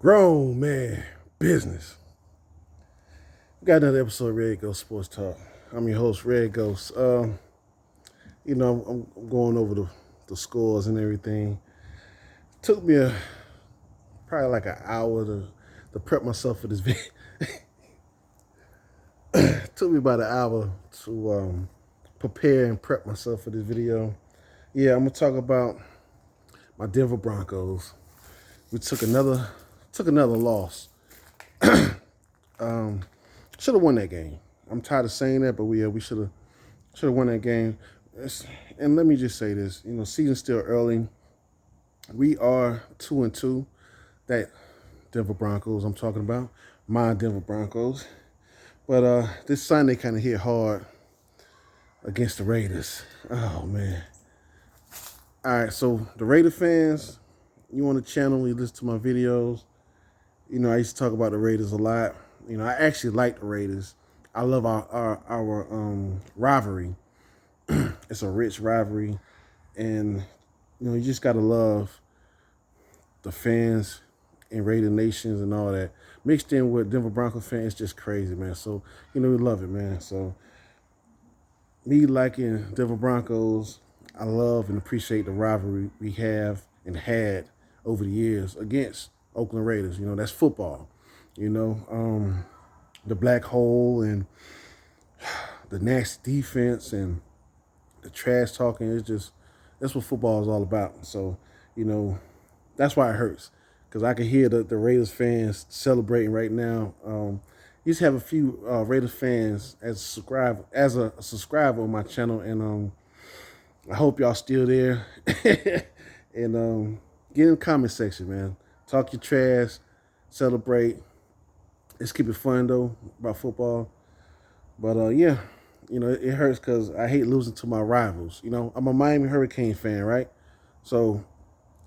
Grown man business. We got another episode of Red Ghost Sports Talk. I'm your host, Red Ghost. I'm going over the scores and everything. Took me probably like an hour to prep myself for this video. Took me about an hour to prepare and prep myself for this video. Yeah, I'm gonna talk about my Denver Broncos. We took another loss. Should have won that game. I'm tired of saying that, but we should have won that game. And let me just say this: season's still early. We are 2-2. That Denver Broncos I'm talking about, my Denver Broncos. But this Sunday kind of hit hard against the Raiders. Oh man! All right, so the Raider fans, you on the channel, you listen to my videos. I used to talk about the Raiders a lot. I actually like the Raiders. I love our rivalry. It's a rich rivalry, and you just gotta love the fans and Raider nations and all that mixed in with Denver Broncos fans. It's just crazy, man. So we love it, man. So me liking Denver Broncos, I love and appreciate the rivalry we have and had over the years against Oakland Raiders. That's football. The black hole and the nasty defense and the trash talking that's what football is all about. So, that's why it hurts. Because I can hear the Raiders fans celebrating right now. Used to have a few Raiders fans as a subscriber on my channel, and I hope y'all still there. And get in the comment section, man. Talk your trash, celebrate. Let's keep it fun though about football. But yeah, it hurts because I hate losing to my rivals. I'm a Miami Hurricane fan, right? So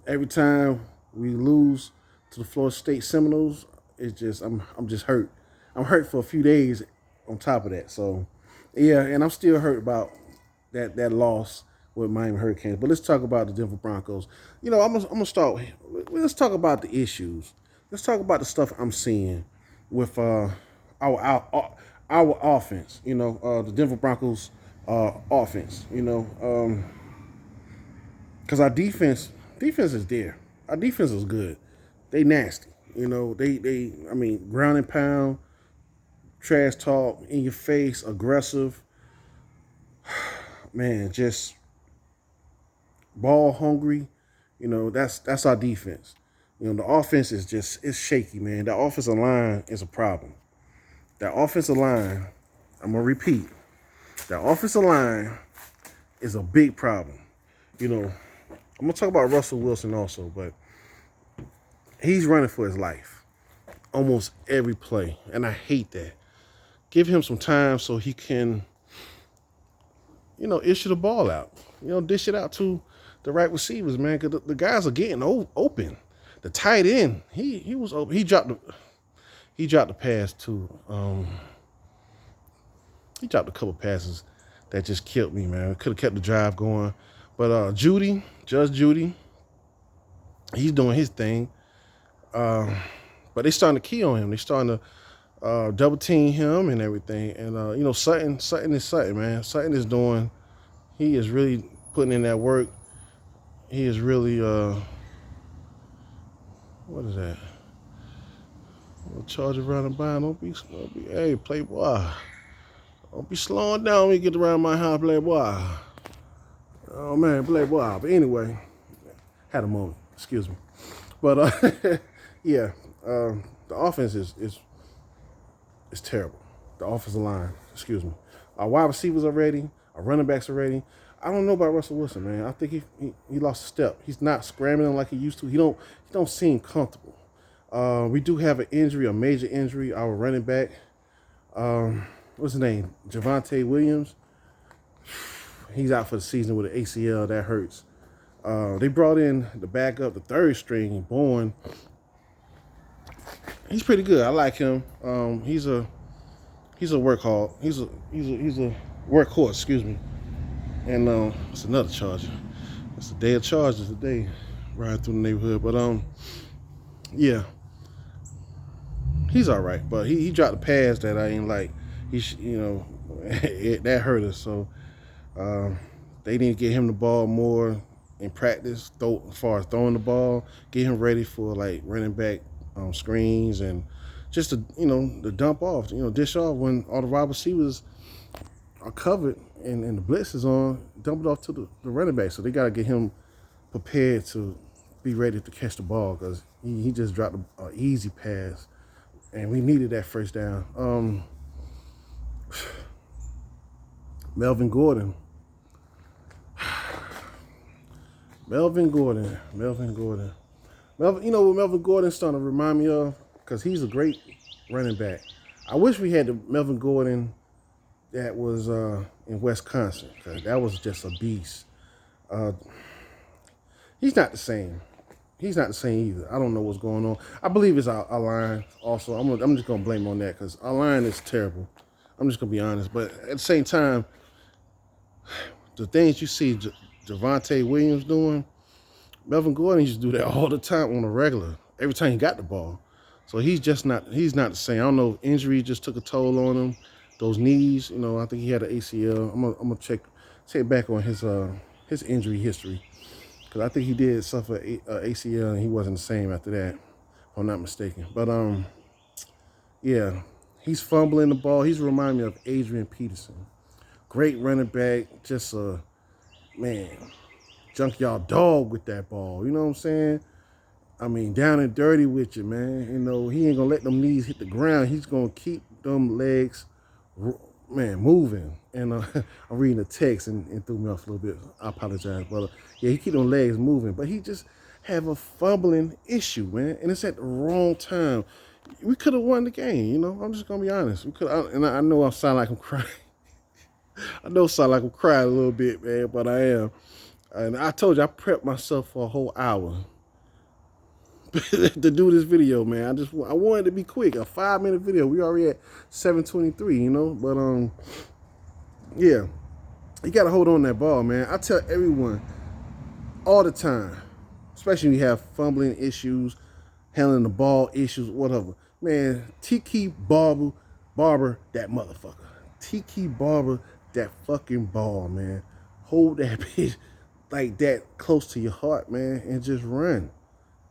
every time we lose to the Florida State Seminoles, it's just I'm just hurt. I'm hurt for a few days on top of that. So yeah, and I'm still hurt about that loss with Miami Hurricanes. But let's talk about the Denver Broncos. I'm gonna start. Let's talk about the issues. Let's talk about the stuff I'm seeing with our offense. The Denver Broncos offense. Because our defense is there. Our defense is good. They nasty. Ground and pound, trash talk, in your face, aggressive. Man, just ball hungry. That's our defense. The offense is it's shaky, man. The offensive line is a problem. That offensive line, I'm gonna repeat, that offensive line is a big problem. I'm gonna talk about Russell Wilson also, but he's running for his life almost every play, and I hate that. Give him some time so he can, issue the ball out. Dish it out to the right receivers, man. Because the guys are getting open. The tight end, he was open. He dropped the pass too. He dropped a couple passes that just killed me, man. Could have kept the drive going. But Judge Judy, he's doing his thing. But they starting to key on him. They starting to double team him and everything. And Sutton is Sutton, man. Sutton is doing. He is really putting in that work. He is really what is that? Charge around the by. Don't be. Hey, playboy. Don't be slowing down when you get around my house, playboy. Oh man, playboy. But anyway, had a moment. Excuse me. But yeah, the offense is terrible. The offensive line, excuse me. Our wide receivers are ready. Our running backs are ready. I don't know about Russell Wilson, man. I think he lost a step. He's not scrambling like he used to. He don't seem comfortable. We do have an injury, a major injury. Our running back, what's his name? Javonte Williams. He's out for the season with an ACL. That hurts. They brought in the backup, the third string, Bourne. He's pretty good. I like him. He's a workhorse. He's a workhorse. Excuse me. And it's another Charger. It's a day of Chargers today, riding through the neighborhood. But yeah, He's all right, but he dropped a pass that I ain't like. That hurt us. So um, they need to get him the ball more in practice. As far as throwing the ball, get him ready for like running back screens and just to dump off, dish off when all the wide receivers are covered and the blitz is on, dump it off to the running back. So they got to get him prepared to be ready to catch the ball because he just dropped an easy pass and we needed that first down. Melvin Gordon. Melvin Gordon. You know what Melvin Gordon's starting to remind me of? Because he's a great running back. I wish we had the Melvin Gordon that was in Wisconsin, because that was just a beast. Uh, he's not the same. He's not the same either. I don't know what's going on. I believe it's our line also. I'm just going to blame him on that because our line is terrible. I'm just going to be honest. But at the same time, the things you see Javonte Williams doing, Melvin Gordon used to do that all the time on a regular, every time he got the ball. So he's not the same. I don't know if injury just took a toll on him. Those knees, I think he had an ACL. I'm gonna check back on his injury history. Because I think he did suffer ACL and he wasn't the same after that, if I'm not mistaken. But yeah, he's fumbling the ball. He's reminding me of Adrian Peterson. Great running back, just a junkyard dog with that ball. You know what I'm saying? I mean, down and dirty with you, man. He ain't gonna let them knees hit the ground. He's gonna keep them legs, moving. And I'm reading the text and threw me off a little bit. I apologize, but yeah, he keep them legs moving. But he just have a fumbling issue, man, and it's at the wrong time. We could have won the game, I'm just gonna be honest. We could, and I know I sound like I'm crying. I know I sound like I'm crying a little bit, man, but I am. And I told you I prepped myself for a whole hour to do this video, man. I wanted it to be quick, a 5-minute video. We already at 7:23, but yeah, you gotta hold on that ball, man. I tell everyone all the time, especially when you have fumbling issues, handling the ball issues, whatever. Man, Tiki Barber, that motherfucker. Tiki Barber, that fucking ball, man. Hold that bitch like that close to your heart, man, and just run.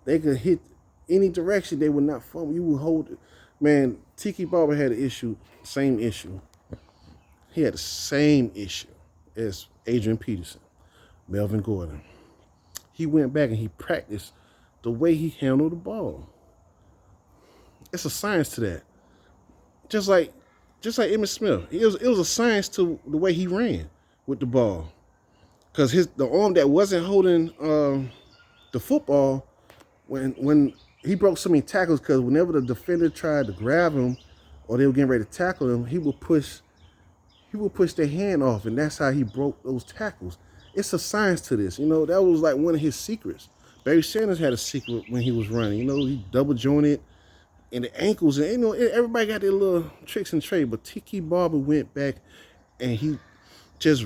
They could hit any direction. They would not fumble. You would hold it. Man, Tiki Barber had an issue, same issue. He had the same issue as Adrian Peterson, Melvin Gordon. He went back and he practiced the way he handled the ball. It's a science to that. Just like Emmitt Smith. It was a science to the way he ran with the ball. Because the arm that wasn't holding the football, when he broke so many tackles, because whenever the defender tried to grab him or they were getting ready to tackle him, he would push their hand off, and that's how he broke those tackles. It's a science to this. That was like one of his secrets. Barry Sanders had a secret when he was running. He double jointed in the ankles, and everybody got their little tricks and trade. But Tiki Barber went back and he just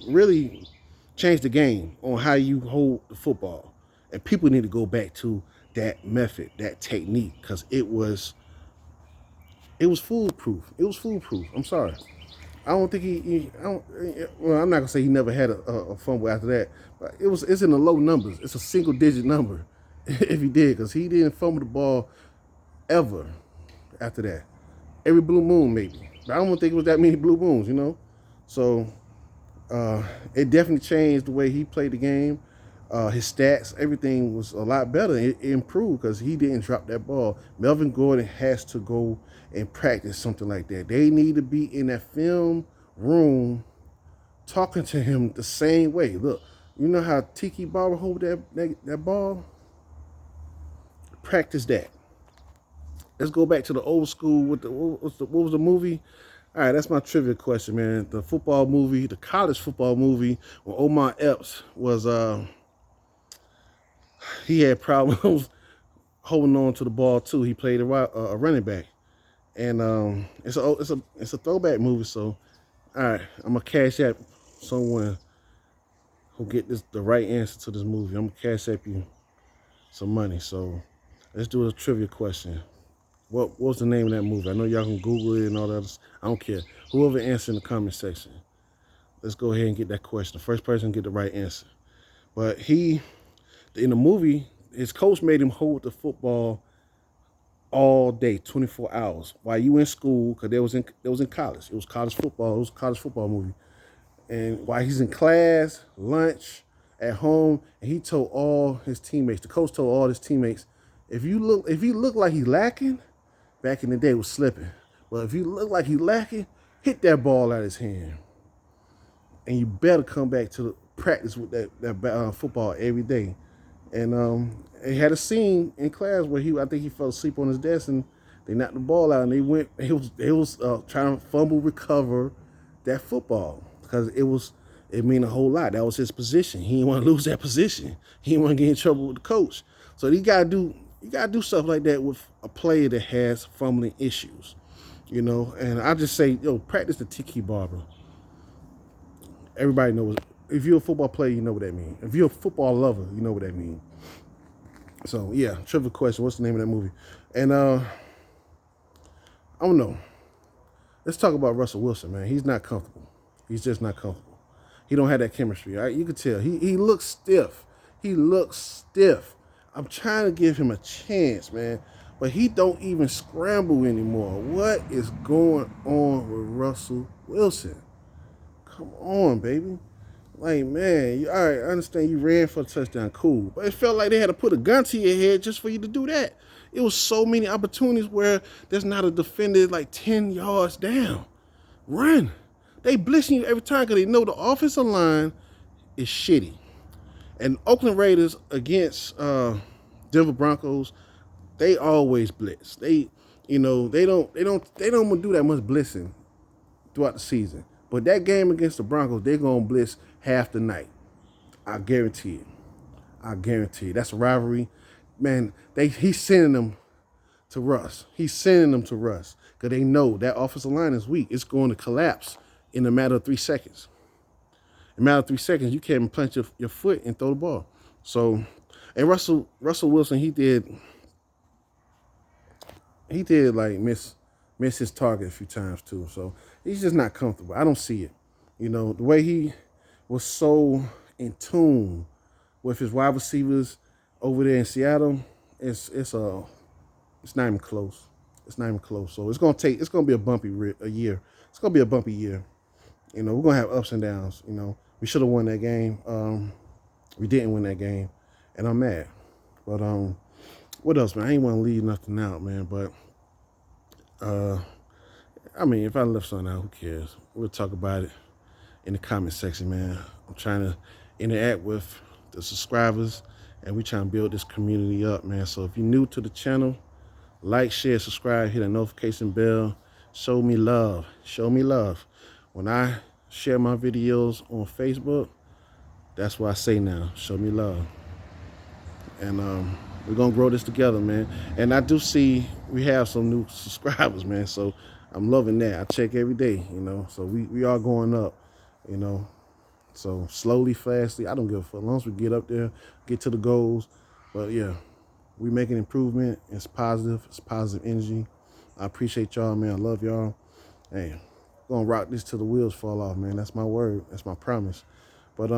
really changed the game on how you hold the football. And people need to go back to that method, that technique, because it was foolproof. It was foolproof. I'm sorry. I don't think well, I'm not gonna say he never had a fumble after that, but it's in the low numbers. It's a single digit number if he did, because he didn't fumble the ball ever after that. Every blue moon maybe, but I don't think it was that many blue moons, So it definitely changed the way he played the game. His stats, everything was a lot better. It improved because he didn't drop that ball. Melvin Gordon has to go and practice something like that. They need to be in that film room talking to him the same way. Look, you know how Tiki Barber hold that ball? Practice that. Let's go back to the old school with what was the movie? All right, that's my trivia question, man. The football movie, the college football movie, when Omar Epps was he had problems holding on to the ball too. He played a running back, and it's a throwback movie. So, all right, I'm gonna cash app someone who get the right answer to this movie. I'm gonna cash app you some money. So, let's do a trivia question. What was the name of that movie? I know y'all can Google it and all that. I don't care. Whoever answers in the comment section, let's go ahead and get that question. The first person get the right answer. But he, in the movie, his coach made him hold the football all day, 24 hours, while you in school, because they was in college. It was college football. It was a college football movie. And while he's in class, lunch, at home, and he told all his teammates, the coach told all his teammates, if you look like he's lacking, back in the day was slipping. But if you look like he's lacking, hit that ball out of his hand. And you better come back to practice with that football every day. And he had a scene in class where I think he fell asleep on his desk and they knocked the ball out and they was trying to fumble recover that football because it mean a whole lot. That was his position. He didn't want to lose that position. He didn't want to get in trouble with the coach. So you gotta do stuff like that with a player that has fumbling issues, And I just say, practice the tiki barber. Everybody knows. If you're a football player, you know what that means. If you're a football lover, you know what that means. So yeah, trivia question. What's the name of that movie? And I don't know. Let's talk about Russell Wilson, man. He's not comfortable. He's just not comfortable. He don't have that chemistry. Right? You can tell. He looks stiff. He looks stiff. I'm trying to give him a chance, man. But he don't even scramble anymore. What is going on with Russell Wilson? Come on, baby. Like, man, all right, I understand you ran for a touchdown, cool. But it felt like they had to put a gun to your head just for you to do that. It was so many opportunities where there's not a defender like 10 yards down. Run. They blitzing you every time because they know the offensive line is shitty. And Oakland Raiders against Denver Broncos, they always blitz. They don't do that much blitzing throughout the season. But that game against the Broncos, they're going to blitz half the night. I guarantee it. I guarantee it. That's a rivalry. Man, he's sending them to Russ. He's sending them to Russ because they know that offensive line is weak. It's going to collapse in a matter of 3 seconds. In a matter of 3 seconds, you can't even plant your foot and throw the ball. So, and Russell Wilson, he did like miss his target a few times too. So he's just not comfortable. I don't see it. The way he was so in tune with his wide receivers over there in Seattle, it's not even close. It's not even close. So it's gonna be a bumpy year. It's gonna be a bumpy year. We're gonna have ups and downs. We should have won that game. We didn't win that game, and I'm mad. But what else, man? I ain't want to leave nothing out, man. But I mean, if I left something out, who cares? We'll talk about it in the comment section, man. I'm trying to interact with the subscribers, and we trying to build this community up, man. So if you're new to the channel, like, share, subscribe, hit the notification bell. Show me love. Show me love. When I share my videos on Facebook, that's what I say now. Show me love. And we're going to grow this together, man. And I do see we have some new subscribers, man. So I'm loving that. I check every day, So we are going up, So slowly, fastly, I don't give a fuck. As long as we get up there, get to the goals. But yeah, we making improvement. It's positive. It's positive energy. I appreciate y'all, man. I love y'all. Hey, gonna rock this till the wheels fall off, man. That's my word. That's my promise. But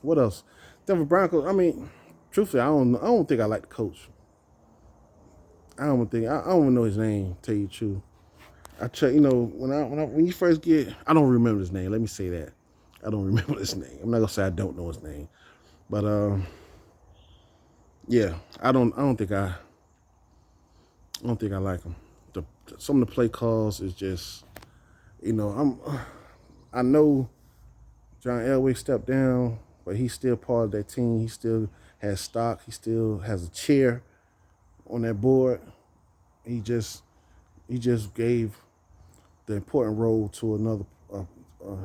what else? Denver Broncos. I mean, truthfully, I don't think I like the coach. I don't even know his name. Tell you the truth. I check. When you first get, I don't remember his name. Let me say that. I don't remember his name. I'm not gonna say I don't know his name, but yeah, I don't think I like him. Some of the play calls is just, I know John Elway stepped down, but he's still part of that team. He still has stock. He still has a chair on that board. He just gave the important role to another.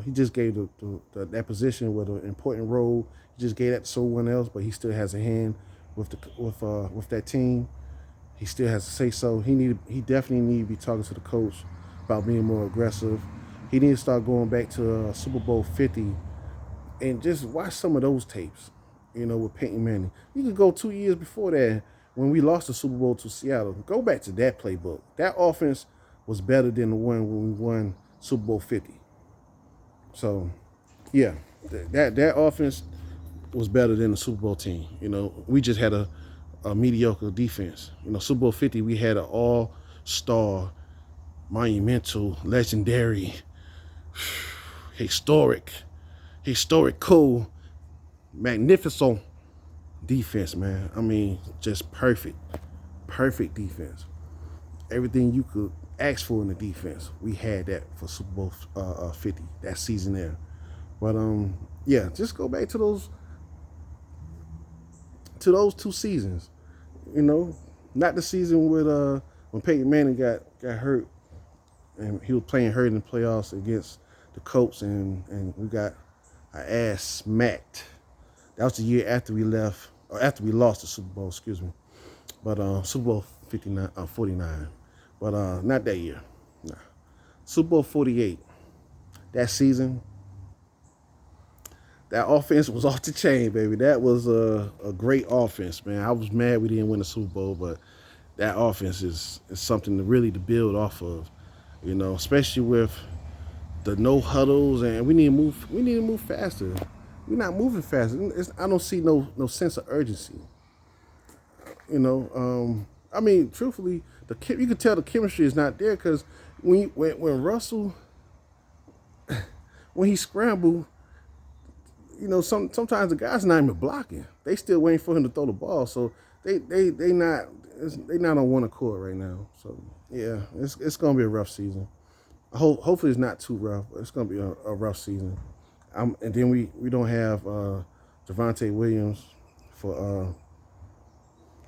He just gave that position with an important role. He just gave that to someone else, but he still has a hand with that team. He still has to say so. He definitely need to be talking to the coach about being more aggressive. He needs to start going back to Super Bowl 50 and just watch some of those tapes, with Peyton Manning. You could go 2 years before that when we lost the Super Bowl to Seattle, go back to that playbook. That offense was better than the one when we won Super Bowl 50. So, yeah, that offense was better than the Super Bowl team. We just had a mediocre defense. Super Bowl 50, we had an all-star, monumental, legendary, historical, magnificent defense, man. I mean, just perfect defense. Everything you could ask for in the defense, we had that for Super Bowl 50 that season there. But yeah, just go back to those two seasons. Not the season with when Peyton Manning got hurt and he was playing hurt in the playoffs against the Colts and we got our ass smacked. That was the year after we left, or after we lost the Super Bowl, excuse me. But Super Bowl 49. But not that year. Nah. Super Bowl 48. That season, that offense was off the chain, baby. That was a great offense, man. I was mad we didn't win the Super Bowl, but that offense is something to build off of, especially with the no huddles, and we need to move faster. We're not moving fast. I don't see no sense of urgency. I mean, truthfully, you can tell the chemistry is not there because when Russell, when he scrambled, sometimes the guys not even blocking. They still waiting for him to throw the ball. So they not on one accord right now. So yeah, it's gonna be a rough season. Hopefully it's not too rough, but it's gonna be a rough season. And then we don't have Javonte Williams for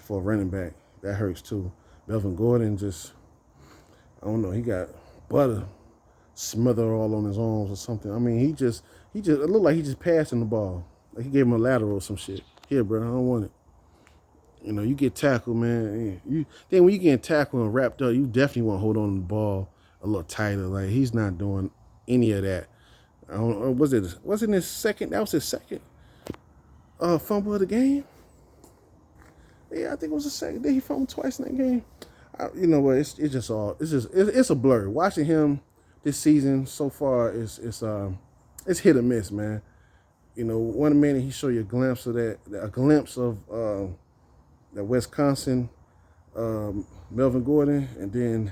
running back. That hurts too. Melvin Gordon I don't know, he got butter smothered all on his arms or something. I mean, it looked like he just passing the ball. Like he gave him a lateral or some shit. Here, bro, I don't want it. You get tackled, man. Then when you get tackled and wrapped up, you definitely want to hold on to the ball a little tighter. Like he's not doing any of that. I don't know, wasn't his second? That was his second fumble of the game. Yeah, I think it was the second. Did he fumble twice in that game? You know what? It's a blur. Watching him this season so far is it's hit or miss, man. One minute he show you a glimpse of that Wisconsin Melvin Gordon, and then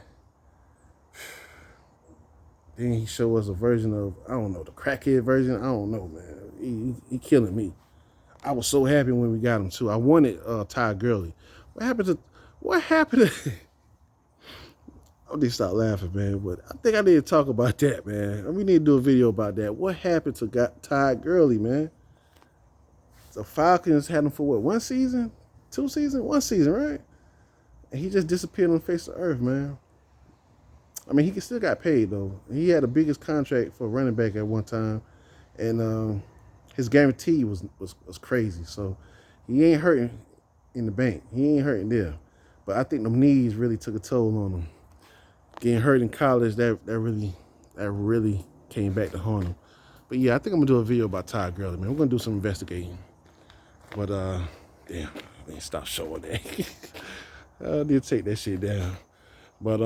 he show us a version of, I don't know, the crackhead version. I don't know, man. He killing me. I was so happy when we got him too. I wanted Ty Gurley. What happened to I need to stop laughing, man, but I think I need to talk about that, man. We need to do a video about that. What happened to Ty Gurley, man? The Falcons had him for what, 1 season? 2 seasons? 1 season, right? And he just disappeared on the face of the earth, man. I mean, he still got paid, though. He had the biggest contract for a running back at one time. And his guarantee was crazy. So he ain't hurting in the bank. He ain't hurting there. But I think the knees really took a toll on him. Getting hurt in college, that really came back to haunt him. But yeah, I think I'm gonna do a video about Ty Gurley, man. We're gonna do some investigating. But damn, I need to stop showing that. I need to take that shit down. But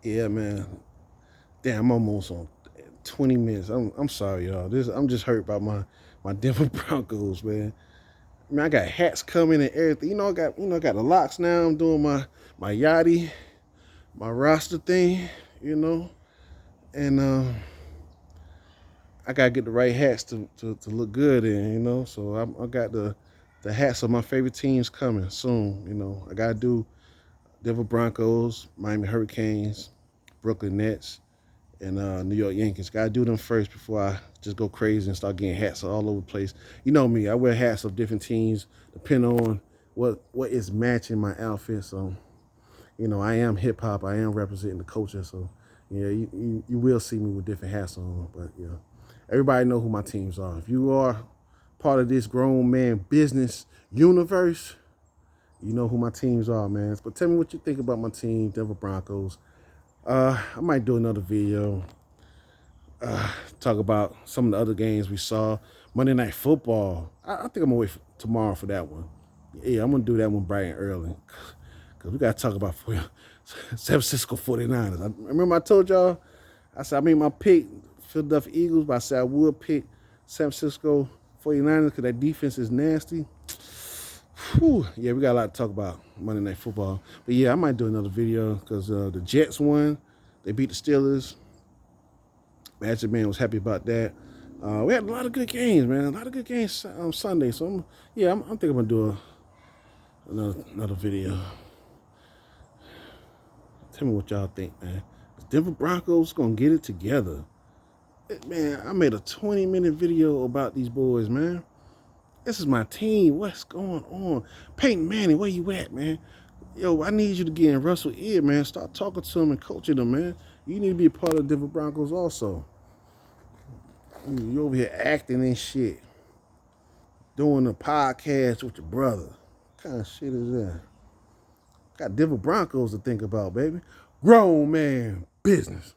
yeah, man. Damn, I'm almost on 20 minutes. I'm sorry, y'all. I'm just hurt by my Denver Broncos, man. I mean, I got hats coming and everything. I got the locks now. I'm doing my yachty, my roster thing, and I gotta get the right hats to look good in, So I got the hats of my favorite teams coming soon. I gotta do Denver Broncos, Miami Hurricanes, Brooklyn Nets, and New York Yankees. Gotta do them first before I just go crazy and start getting hats all over the place. You know me, I wear hats of different teams depending on what is matching my outfit. So, I am hip hop. I am representing the culture. So, yeah, you will see me with different hats on. But yeah, everybody know who my teams are. If you are part of this grown man business universe, you know who my teams are, man. But tell me what you think about my team, Denver Broncos. I might do another video. Talk about some of the other games we saw. Monday Night Football. I think I'm gonna wait tomorrow for that one. Yeah, I'm gonna do that one bright and early, cause we gotta talk about San Francisco 49ers. I remember I told y'all, I said I made my pick Philadelphia Eagles, but I said I would pick San Francisco 49ers because that defense is nasty. Whew. Yeah, we got a lot to talk about Monday Night Football. But yeah, I might do another video because the Jets won. They beat the Steelers. Magic Man was happy about that. We had a lot of good games, man. A lot of good games on Sunday. So I'm thinking I'm gonna do another video. Tell me what y'all think, man. The Denver Broncos gonna get it together. Man, I made a 20-minute video about these boys, man. This is my team. What's going on? Peyton Manning, where you at, man? Yo, I need you to get in Russell's ear, man. Start talking to him and coaching him, man. You need to be a part of the Denver Broncos also. You over here acting and shit. Doing a podcast with your brother. What kind of shit is that? Got Denver Broncos to think about, baby. Grown man business.